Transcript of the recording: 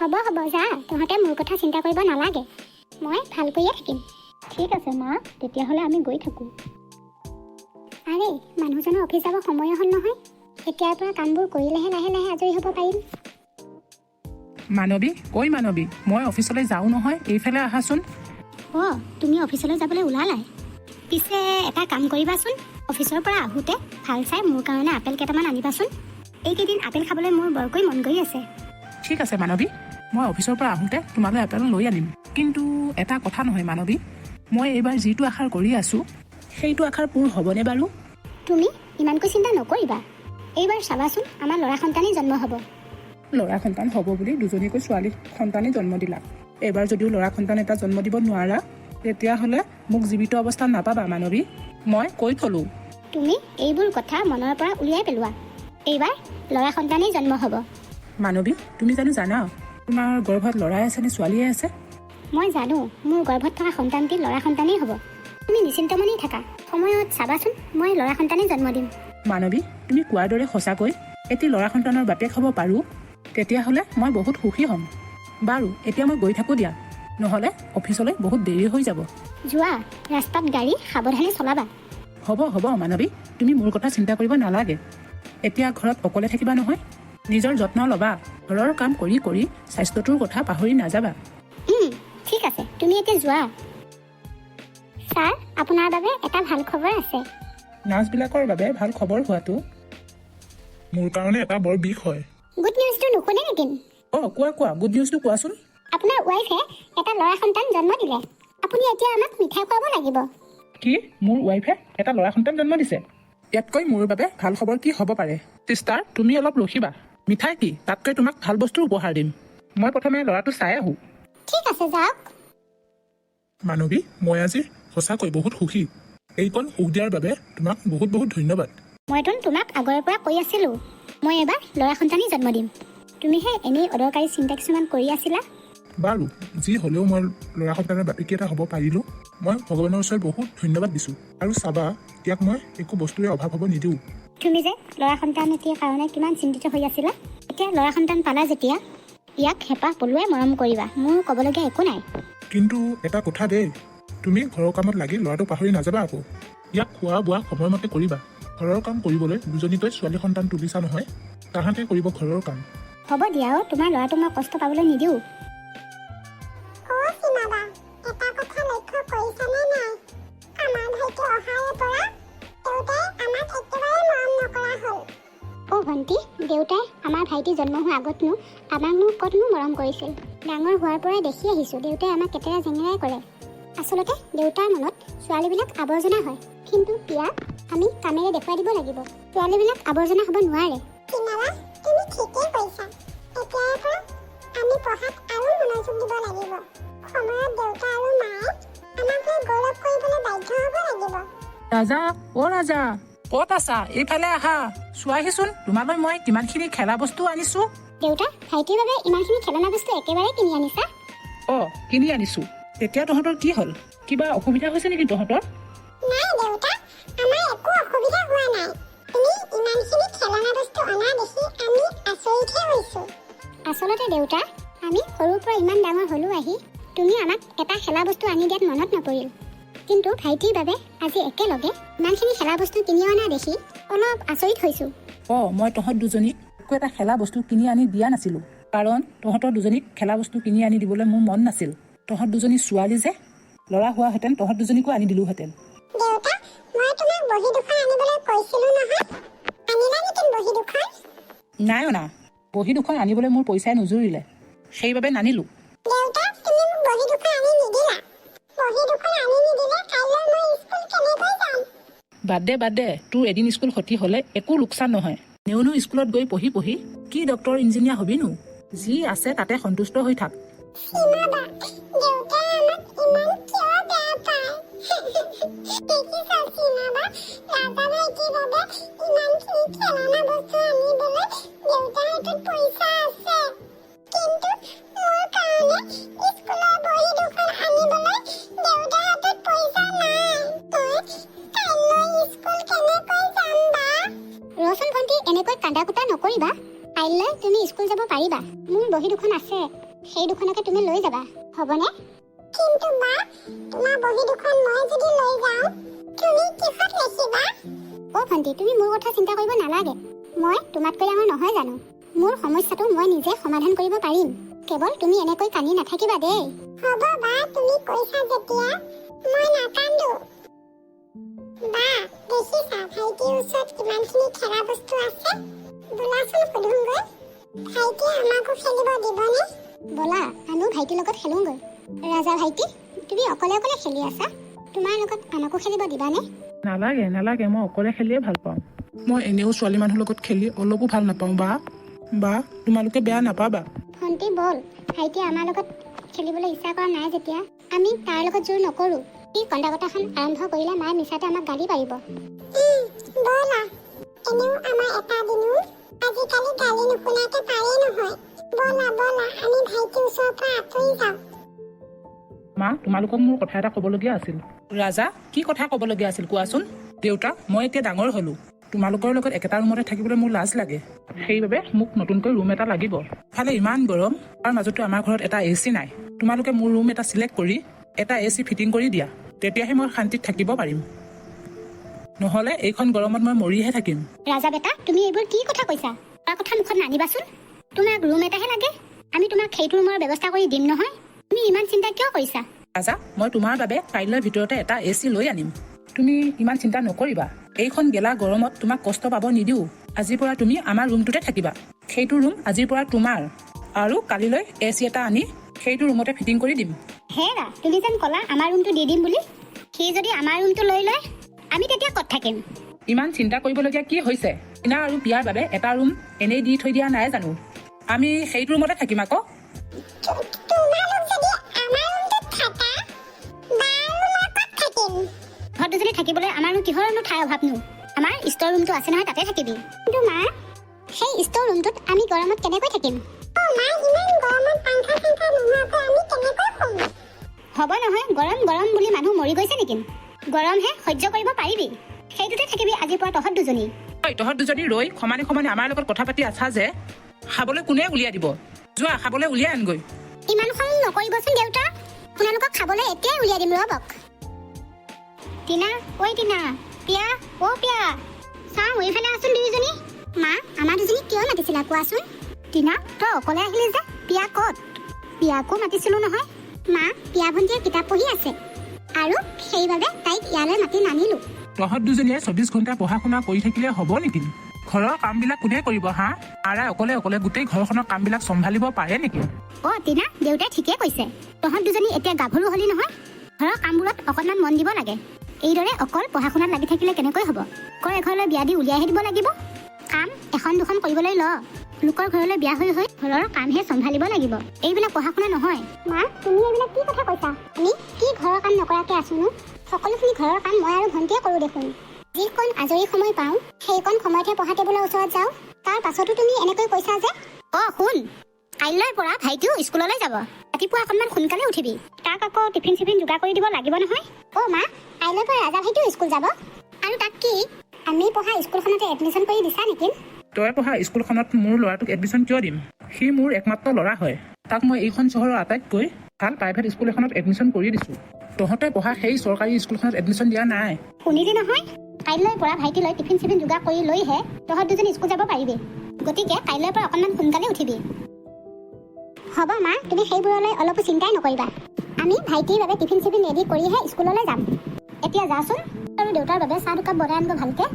হ'ব হ'ব যা, তহঁতে মোৰ কথা চিন্তা কৰিব নালাগে, মই ভালকৈয়ে থাকিম। ঠিক আছে মা, তেতিয়াহ'লে আমি গৈ থাকোঁ। আৰে মানুহজনৰ অফিচ যাব সময় হ'ল নহয়, এতিয়াৰ পৰা কামবোৰ কৰিলেহে লাহে লাহে আজৰি হ'ব পাৰিম। মানৱী, ঐ মানৱী, মই অফিচলৈ যাওঁ নহয়, এইফালে আহাচোন। অঁ, তুমি অফিচলৈ যাবলৈ ওলালাই? পিছে এটা কাম কৰিবাচোন, অফিচৰ পৰা আহোঁতে ভাল চাই মোৰ কাৰণে আপেল কেইটামান আনিবাচোন। এইকেইদিন আপেল খাবলৈ মোৰ বৰকৈ মন গৈ আছে। ঠিক আছে মানৱী, মই অফিচৰ পৰা আহোঁতে তোমালৈ আপেল লৈ আনিম। কিন্তু এটা কথা নহয় মানৱী, মই এইবাৰ যিটো আশাৰ কৰি আছোঁ সেইটো আশাৰ পূৰ হ'বনে বাৰু? তুমি ইমানকৈ চিন্তা নকৰিবা, এইবাৰ চাবাচোন আমাৰ ল'ৰা সন্তানেই জন্ম হ'ব। ল'ৰা সন্তান হ'ব বুলি দুজনীকৈ ছোৱালী সন্তানেই জন্ম দিলা। এইবাৰ যদিও ল'ৰা সন্তান এটা জন্ম দিব নোৱাৰা, তেতিয়াহ'লে মোক জীৱিত অৱস্থাত নাপাবা মানৱী, মই কৈ থলোঁ। তুমি এইবোৰ কথা মনৰ পৰা উলিয়াই পেলোৱা, এইবাৰ ল'ৰা সন্তানেই জন্ম হ'ব। মানৱী, তুমি জানো জানা তোমাৰ গৰ্ভত ল'ৰাই আছে নে ছোৱালীয়ে আছে? মই জানো মোৰ গৰ্ভত থকা সন্তানটি ল'ৰা সন্তানেই হ'ব। তুমি নিশ্চিন্ত মনেই থাকা, সময়ত চাবাচোন মই ল'ৰা সন্তানেই জন্ম দিম। মানৱী, তুমি কোৱাৰ দৰে সঁচাকৈ এটি ল'ৰা সন্তানৰ বাপেক হ'ব পাৰোঁ, তেতিয়াহ'লে মই বহুত সুখী হ'ম। বাৰু এতিয়া মই গৈ থাকোঁ দিয়া, নহ'লে অফিচলৈ বহুত দেৰি হৈ যাব। যোৱা, ৰাস্তাত গাড়ী সাৱধানে চলাবা। হ'ব হ'ব মানৱী, তুমি মোৰ কথা চিন্তা কৰিব নালাগে। এতিয়া ঘৰত অকলে থাকিবা নহয়, নিজৰ যত্ন ল'বা। ঘৰৰ কাম কৰি কৰি স্বাস্থ্যটোৰ কথা পাহৰি নাযাবা। ঠিক আছে, তুমি এতিয়া যোৱা। ছাৰ, আপোনাৰ বাবে এটা ভাল খবৰ আছে। নাৰ্ছবিলাকৰ বাবে ভাল খবৰ হোৱাটো মোৰ কাৰণে এটা বৰ বিষ হয়। গুড নিউজটো নুশুনে নেকি? অঁ, কোৱা গুড নিউজটো কোৱাচোন। আপোনাৰ ৱাইফে এটা ল'ৰা সন্তান জন্ম দিলে। আপুনি এতিয়া আমাক মিঠাই খুৱাব লাগিব। কি, মোৰ ৱাইফে এটা ল'ৰা সন্তান জন্ম দিছে? ইয়াতকৈ মোৰ বাবে ভাল খবৰ কি হ'ব পাৰে? চিষ্টাৰ, তুমি অলপ ৰখিবা। মিঠাই কি, তাতকৈ তোমাক ভাল বস্তু উপহাৰ দিম। মই প্ৰথমে ল'ৰাটো চাই আহোঁ। ঠিক আছে, যাওক। মানৱী, মই আজি সঁচাকৈ বহুত সুখী। এইকণ সুখ দিয়াৰ বাবে তোমাক বহুত বহুত ধন্যবাদ। মইতো তোমাক আগৰে পৰা কৈ আছিলোঁ, মই এবাৰ ল'ৰা সন্তানেই জন্ম দিম। তুমিহে এনেই অদৰকাৰী চিন্তা কিছুমান কৰি আছিলা। বাৰু, যি হ'লেও মই ল'ৰা সন্তানৰ বাপেকি এটা হ'ব পাৰিলোঁ। মই ভগৱানৰ ওচৰত বহুত ধন্যবাদ দিছোঁ। আৰু চাবা, ইয়াক মই একো বস্তুৰে অভাৱ হ'ব নিদিওঁ। তুমি যে ল'ৰা সন্তান এটিৰ কাৰণে কিমান চিন্তিত হৈ আছিলা, এতিয়া ল'ৰা সন্তান পালা যেতিয়া ইয়াক হেঁপাহ পলুৱাই মৰম কৰিবা। মোৰ ক'বলগীয়া একো নাই। কিন্তু এটা কথা দেই, তুমি ঘৰৰ কামত লাগি ল'ৰাটো পাহৰি নাযাবা আকৌ। ইয়াক খোৱা বোৱা সময়মতে কৰিবা। ঘৰৰ কাম কৰিবলৈ দুজনীকৈ ছোৱালী সন্তান তুলিছা নহয়, তাহাঁতে কৰিব ঘৰৰ কাম। হ'ব দিয়া, তোমাৰ ল'ৰাটো মই কষ্ট পাবলৈ নিদিওঁ। ভণ্টি, দেউতাই আমাৰ ভাইটি জন্ম হোৱাৰ আগতনো আমাকনো ক'তনো মৰম কৰিছিল। ডাঙৰ হোৱাৰ পৰাই দেখি আহিছোঁ দেউতাই আমাক কেতেৰা জেঙেৰাই কৰে। আচলতে দেউতাৰ মনত ছোৱালীবিলাক আৱৰ্জনা হয়, কিন্তু পিয়া আমি কামেৰে দেখুৱাই দিব লাগিব ছোৱালীবিলাক আৱৰ্জনা হ'ব নোৱাৰে। তুমি ঠিকেই কৈছা। এতিয়াৰ পৰা আমি পঢ়াত আৰু মনোযোগ দিব লাগিব। সময়ত দেউতা আৰু মায়ে আমাক গৌৰৱ কৰিবলৈ বাধ্য হ'ব লাগিব। ৰাজা, অ' ৰাজা, ক'ত আছা? এইফালে আহা, চোৱাহিচোন তোমালৈ মই কিমানখিনি খেলা বস্তু আনিছোঁ। দেউতা, ভাইটিৰ বাবে ইমানখিনি খেলনা বস্তু একেবাৰে কিনি আনিছা? অঁ, কিনি আনিছোঁ। এতিয়া তহঁতৰ কি হ'ল? কিবা অসুবিধা হৈছে নেকি তহঁতৰ? নাই দেউতা, আমাৰ একো অসুবিধা হোৱা নাই। তুমি ইমানখিনি খেলনা বস্তু অনা দেখি আমি আচৰিতহে হৈছোঁ। আচলতে দেউতা, আমি সৰুৰ পৰা ইমান ডাঙৰ হ'লো আহি তুমি আমাক এটা খেলা বস্তু আনি দিয়াত মনত নপৰিল। কিন্তু ভাইটিৰ বাবে আজি একেলগে ইমানখিনি খেলা বস্তু কিনি অনা দেখি অলপ আচৰিত হৈছোঁ। অঁ, মই তহঁত দুজনীক একো এটা খেলা বস্তু কিনি আনি দিয়া নাছিলোঁ, কাৰণ তহঁতৰ দুজনীক খেলা বস্তু কিনি আনি দিবলৈ মোৰ মন নাছিল। তহঁত দুজনী ছোৱালী যে, ল'ৰা হোৱাহেঁতেন তহঁত দুজনীকো আনি দিলোহেঁতেন। দেউতা, মই তোমাক বহী দুখন আনিবলৈ কৈছিলোঁ নহয়, আনিলা নেকি বহী দুখন? নাই অনা, বহী দুখন আনিবলৈ মোৰ পইচাই নুজুৰিলে, সেইবাবে নানিলোঁ। দেউতা, তুমি মোক বহী দুখন আনি নিদিলা। বহী দুখন আনি নিদিলে কাইলৈ মই স্কুল কেনেকৈ যাম? বাদ দে, তোৰ এদিন স্কুল ক্ষতি হ'লে একো লোকচান নহয়। নেউনো স্কুলত গৈ পঢ়ি পঢ়ি কি ডক্তৰ ইঞ্জিনিয়াৰ হবিনো? যি আছে তাতে সন্তুষ্ট হৈ থাক। সীমাবা, দেউতাই আমাক ইমান কিয় বেয়া পায়? দেখিছা সীমাবা, ৰাজা ভাইটিৰ বাবে ইমানখিনি খেলনা বস্তু আনিবলৈ দেউতাৰ হাতত পইচা আছে, কিন্তু মোৰ কাৰণে স্কুলৰ বহী দুখন আনিবলৈ দেউতাৰ হাতত পইচা নাই। কাইলৈ স্কুল কেনেকৈ যাম বা? ৰচোন ভণ্টি, এনেকৈ কান্দা কুটা নকৰিবা। কাইলৈ তুমি স্কুল যাব পাৰিবা, মোৰ বহী দুখন আছে। সেই দুখনকে তুমি লৈ যাবা হ'বনে? কিন্তু মা, তোমাৰ বহী দুখন মই যদি লৈ যাওঁ, তুমি কিহত লিখিবা? অ' ভণ্টি, তুমি মোৰ কথা চিন্তা কৰিব নালাগে। মই তোমাতকৈ ডাঙৰ নহয় জানো? মোৰ সমস্যাটো মই নিজে সমাধান কৰিব পাৰিম। কেৱল তুমি এনেকৈ কান্দি নাথাকিবা দেই। হ'ব বা, তুমি কৈছা যেতিয়া মই নাকান্দো। বা, দেখিছা ভাইটিৰ ওচৰত কিমানখিনি খেলা বস্তু আছে? বোলাচোন সুধোঁগৈ, ভাইটিয়ে আমাকো খেলিব দিবনে? ব'লা, আমিও ভাইটিৰ লগত খেলোঁগৈ। ৰাজা ভাইটি, তুমি অকলে অকলে খেলি আছা, তোমাৰ লগত আমাকো খেলিব দিবানে? নালাগে নালাগে, মই অকলে খেলিয়ে ভাল পাওঁ। মই এনেও ছোৱালী মানুহৰ লগত খেলি অলপো ভাল নাপাওঁ। বা তোমালোকে বেয়া নাপাবা। ভণ্টি বল, ভাইটিয়ে আমাৰ লগত খেলিবলৈ ইচ্ছা কৰা নাই যেতিয়া আমি তাৰ লগত জোৰ নকৰোঁ। এই কন্দা-কটাখন আৰম্ভ কৰিলে মায়ে মিছাতে আমাক গালি পাৰিব। ব'লা, এনেও আমাৰ এটা দিনো আজিকালি গালি নুশুনাকে পাৰেই নহয়। ব'লা ব'লা, আমি ভাইটিৰ ওচৰৰ পৰা আঁতৰি যাওঁ। মা, তোমালোকক মোৰ কথা এটা ক'বলগীয়া আছিল। ৰাজা, কি কথা ক'বলগীয়া আছিল কোৱাচোন? দেউতা, মই এতিয়া ডাঙৰ হ'লো। তোমালোকৰ লগত একেটা ৰুমতে থাকিবলৈ মোৰ লাজ লাগে। সেইবাবে মোক নতুনকৈ ৰুম এটা লাগিব। ইফালে ইমান গৰম, তাৰ মাজতো আমাৰ ঘৰত এটা AC নাই। তোমালোকে মোৰ ৰুম এটা চিলেক্ট কৰি এটা AC ফিটিং কৰি দিয়া, তেতিয়াহে মই শান্তিত থাকিব পাৰিম। নহ'লে এইখন গৰমত মই মৰিহে থাকিম। ৰাজা বেটা, তুমি এইবোৰ কি কথা কৈছা? তাৰ কথা মুখত নানিবাচোন। তোমাক ৰুম এটাহে লাগে, আমি তোমাক সেইটো ৰুমৰ ব্যৱস্থা কৰি দিম নহয়। তুমি ইমান চিন্তা কিয় কৰিছা? ৰাজা, মই তোমাৰ বাবে কাইলৈৰ ভিতৰতে এটা AC লৈ আনিম। তুমি ইমান চিন্তা নকৰিবা। এইখন গেলা গৰমত তোমাক কষ্ট পাব নিদিওঁ। আজিৰ পৰা তুমি আমাৰ ৰুমটোতে থাকিবা। সেইটো ৰুম আজিৰ পৰা তোমাৰ, আৰু কালিলৈ AC এটা আনি সেইটো ৰুমতে ফিটিং কৰি দিম। হেৰা, তুমি যেন ক'লা আমাৰ ৰুমটো দি দিম বুলি। সি যদি আমাৰ ৰুমটো লৈ লয়, আমি তেতিয়া ক'ত থাকিম? ইমান চিন্তা কৰিবলগীয়া কি হৈছে? টিনা আৰু পিয়াৰ বাবে এটা ৰুম এনেই দি থৈ দিয়া নাই জানো? আমি সেইটো ৰুমতে থাকিম আকৌ। ঘৰ দুজনী থাকিবলৈ আমাৰনো কিহৰনো ঠাই অভাৱনো? আমাৰ ষ্ট'ৰ ৰুমটো আছে নহয়, তাতে থাকিবি। কিন্তু মা, সেই ষ্ট'ৰ ৰুমটোত আমি গৰমত কেনেকৈ থাকিম? হ'ব নহয়, গৰম গৰম বুলি মানুহ মৰি গৈছে নেকি? গৰমহে সহ্য কৰিব পাৰিবি। সেইটোতে থাকিবি আজিৰ পৰা তহঁত দুজনী। ঐ, তহঁত দুজনী ৰৈ সমানে সমানে আমাৰ লগত কথা পাতি আছা যে, খাবলৈ কোনে উলিয়াই দিব? যোৱা, খাবলৈ উলিয়াই আনগৈ। ইমান খং নকৰিবচোন দেউতা, আপোনালোকক খাবলৈ এতিয়াই উলিয়াই দিম, ৰ'বক। টিনা, ঐ টিনা, পিয়া, অ' পিয়া, চাওঁ এইফালে আছোন দুয়োজনী। মা, আমাৰ দুজনী কিয় মাতিছিলা কোৱাচোন? টিনা, তই অকলে আহিলি যে, পিয়া ক'ত? পিয়াকো মাতিছিলোঁ নহয়। মা, পিয়া ভণ্টিয়ে কিতাপ পঢ়ি আছে, আৰু সেইবাবে তাইক ইয়ালৈ মাতি নানিলোঁ। তহঁত দুজনীয়ে 24 ঘণ্টা পঢ়া শুনা কৰি থাকিলে হ'ব নেকি? ঘৰৰ কামবিলাক কোনে কৰিব হা? আৰাই অকলে অকলে গোটেই ঘৰখনৰ কামবিলাক চম্ভালিব পাৰে নেকি? অ' টিনা, দেউতাই ঠিকে কৈছে। তহঁত দুজনী এতিয়া গাভৰু হ'লি নহয়, ঘৰৰ কামবোৰত অকণমান মন দিব লাগে। এইদৰে অকল পঢ়া শুনাত লাগি থাকিলে কেনেকৈ হ'ব? কৰ এঘৰলৈ বিয়া দি উলিয়াইহে দিব লাগিব। কাম এখন দুখন কৰিবলৈ ল। লোকৰ ঘৰলৈ বিয়া হৈ হৈ ঘৰৰ কামহে চম্ভালিব লাগিব, এইবিলাক পঢ়া শুনা নহয়। মা, তুমি এইবিলাক কি কথা কৈছা? আমি কি ঘৰৰ কাম নকৰাকৈ আছোনো? সকলোখিনি ঘৰৰ কাম মই আৰু ভণ্টিয়ে কৰোঁ দেখোন। যিকণ আজৰি সময় পাওঁ, সেইকণ সময়তহে পঢ়া টেবুলৰ ওচৰত যাওঁ। তাৰ পাছতো তুমি এনেকৈ কৈছা যে? অ' শুন, কাইলৈৰ পৰা ভাইটিও স্কুললৈ যাব। ৰাতিপুৱা অকণমান সোনকালে উঠিবি। তাক আকৌ টিফিন চিফিন যোগাৰ কৰি দিব লাগিব নহয়। অ' মা, কাইলৈৰ পৰা ৰাজা ভাইটিও স্কুল যাব। আৰু তাক কি আমি পঢ়া স্কুলখনতে এডমিশ্যন কৰি দিছা নেকি? তই পঢ়া স্কুলখনত মোৰ ল'ৰাটোক এডমিশ্যন কিয় দিম? সি মোৰ একমাত্ৰ ল'ৰা হয়। তাক মই এইখন চহৰৰ আটাইতকৈ ভাল প্ৰাইভেট স্কুল এখনত এডমিশ্যন কৰি দিছোঁ। তহঁতে পঢ়া সেই চৰকাৰী স্কুলখনত এডমিশ্যন দিয়া নাই। শুনিলি নহয়, কাইলৈৰ পৰা ভাইটিলৈ টিফিন চিফিন যোগাৰ কৰি লৈহে তহঁত দুজনী স্কুল যাব পাৰিবি। গতিকে কাইলৈৰ পৰা অকণমান সোনকালে উঠিবি। হ'ব মা, তুমি সেইবোৰলৈ অলপো চিন্তাই নকৰিবা। আমি ভাইটিৰ বাবে টিফিন চিফিন ৰেডি কৰিহে স্কুললৈ যাম। এতিয়া যাচোন, আৰু দেউতাৰ বাবে চাহ দুকাপ বনাই আনগৈ ভালকৈ।